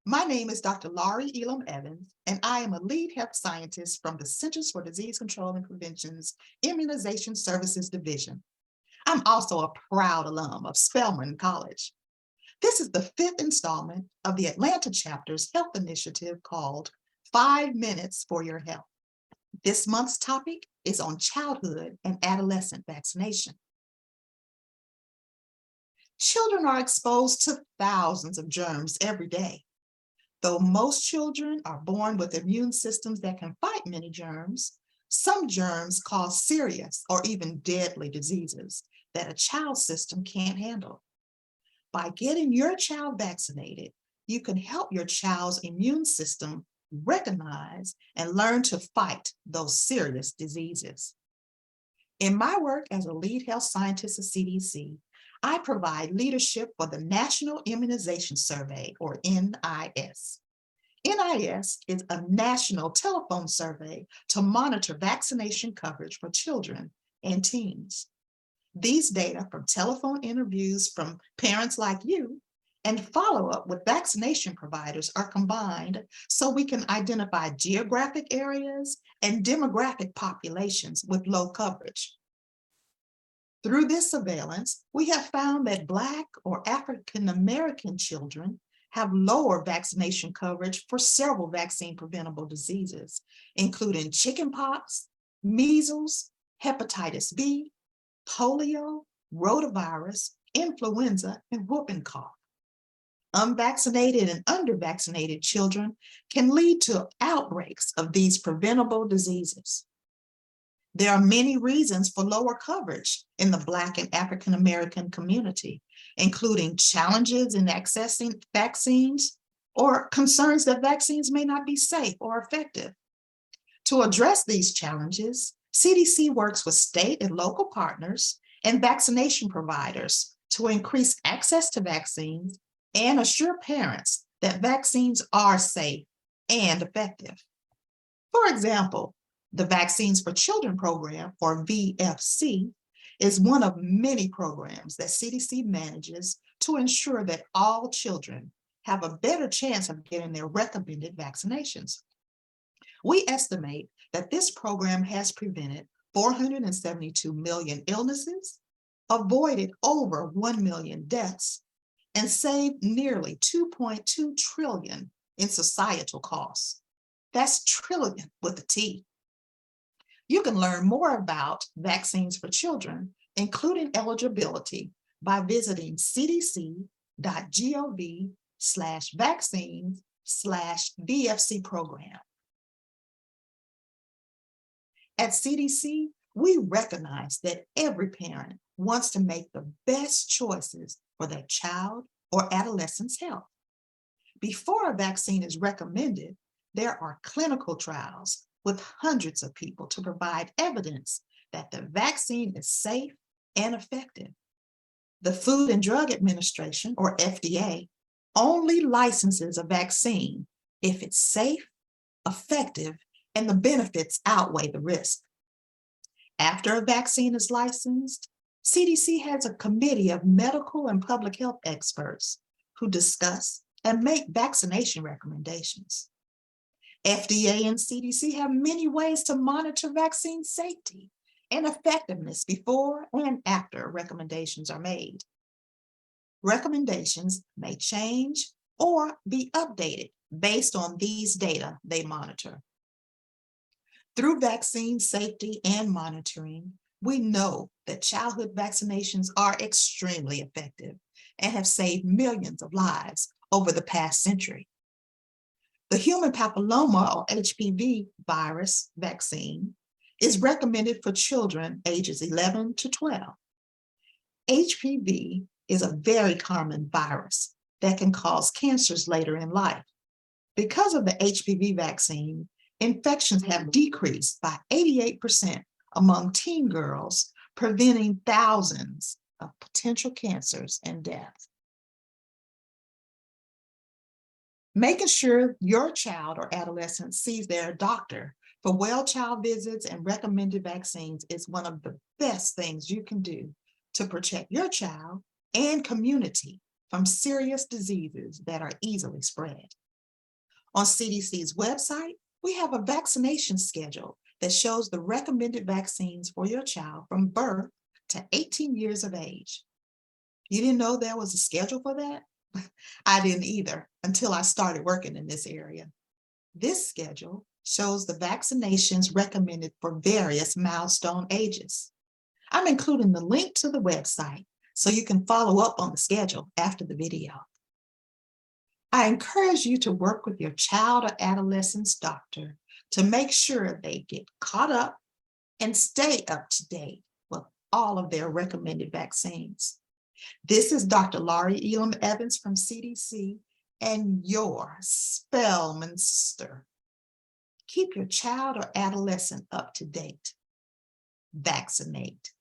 My name is Dr. Laurie Elam-Evans, and I am a lead health scientist from the Centers for Disease Control and Prevention's Immunization Services Division. I'm also a proud alum of Spelman College. This is the fifth installment of the Atlanta chapter's health initiative called 5 Minutes for Your Health. This month's topic is on childhood and adolescent vaccination. Children are exposed to thousands of germs every day. Though most children are born with immune systems that can fight many germs, some germs cause serious or even deadly diseases that a child's system can't handle. By getting your child vaccinated, you can help your child's immune system recognize and learn to fight those serious diseases. In my work as a lead health scientist at CDC, I provide leadership for the National Immunization Survey, or NIS. NIS is a national telephone survey to monitor vaccination coverage for children and teens. These data from telephone interviews from parents like you and follow-up with vaccination providers are combined so we can identify geographic areas and demographic populations with low coverage. Through this surveillance, we have found that Black or African American children have lower vaccination coverage for several vaccine-preventable diseases, including chickenpox, measles, hepatitis B, polio, rotavirus, influenza, and whooping cough. Unvaccinated and undervaccinated children can lead to outbreaks of these preventable diseases. There are many reasons for lower coverage in the Black and African American community, including challenges in accessing vaccines or concerns that vaccines may not be safe or effective. To address these challenges, CDC works with state and local partners and vaccination providers to increase access to vaccines and assure parents that vaccines are safe and effective. For example, the Vaccines for Children program, or VFC, is one of many programs that CDC manages to ensure that all children have a better chance of getting their recommended vaccinations. We estimate that this program has prevented 472 million illnesses, avoided over 1 million deaths, and saved nearly 2.2 trillion in societal costs. That's trillion with a T. You can learn more about Vaccines for Children, including eligibility, by visiting cdc.gov/vaccines/VFC program. At CDC, we recognize that every parent wants to make the best choices for their child or adolescent's health. Before a vaccine is recommended, there are clinical trials with hundreds of people to provide evidence that the vaccine is safe and effective. The Food and Drug Administration, or FDA, only licenses a vaccine if it's safe, effective, and the benefits outweigh the risk. After a vaccine is licensed, CDC has a committee of medical and public health experts who discuss and make vaccination recommendations. FDA and CDC have many ways to monitor vaccine safety and effectiveness before and after recommendations are made. Recommendations may change or be updated based on these data they monitor. Through vaccine safety and monitoring, we know that childhood vaccinations are extremely effective and have saved millions of lives over the past century. The human papilloma, or HPV virus vaccine, is recommended for children ages 11 to 12. HPV is a very common virus that can cause cancers later in life. Because of the HPV vaccine, infections have decreased by 88% among teen girls, preventing thousands of potential cancers and deaths. Making sure your child or adolescent sees their doctor for well child visits and recommended vaccines is one of the best things you can do to protect your child and community from serious diseases that are easily spread. On CDC's website, we have a vaccination schedule that shows the recommended vaccines for your child from birth to 18 years of age. You didn't know there was a schedule for that? I didn't either until I started working in this area. This schedule shows the vaccinations recommended for various milestone ages. I'm including the link to the website so you can follow up on the schedule after the video. I encourage you to work with your child or adolescent's doctor to make sure they get caught up and stay up to date with all of their recommended vaccines. This is Dr. Laurie Elam-Evans from CDC and your Spellman sister. Keep your child or adolescent up to date. Vaccinate.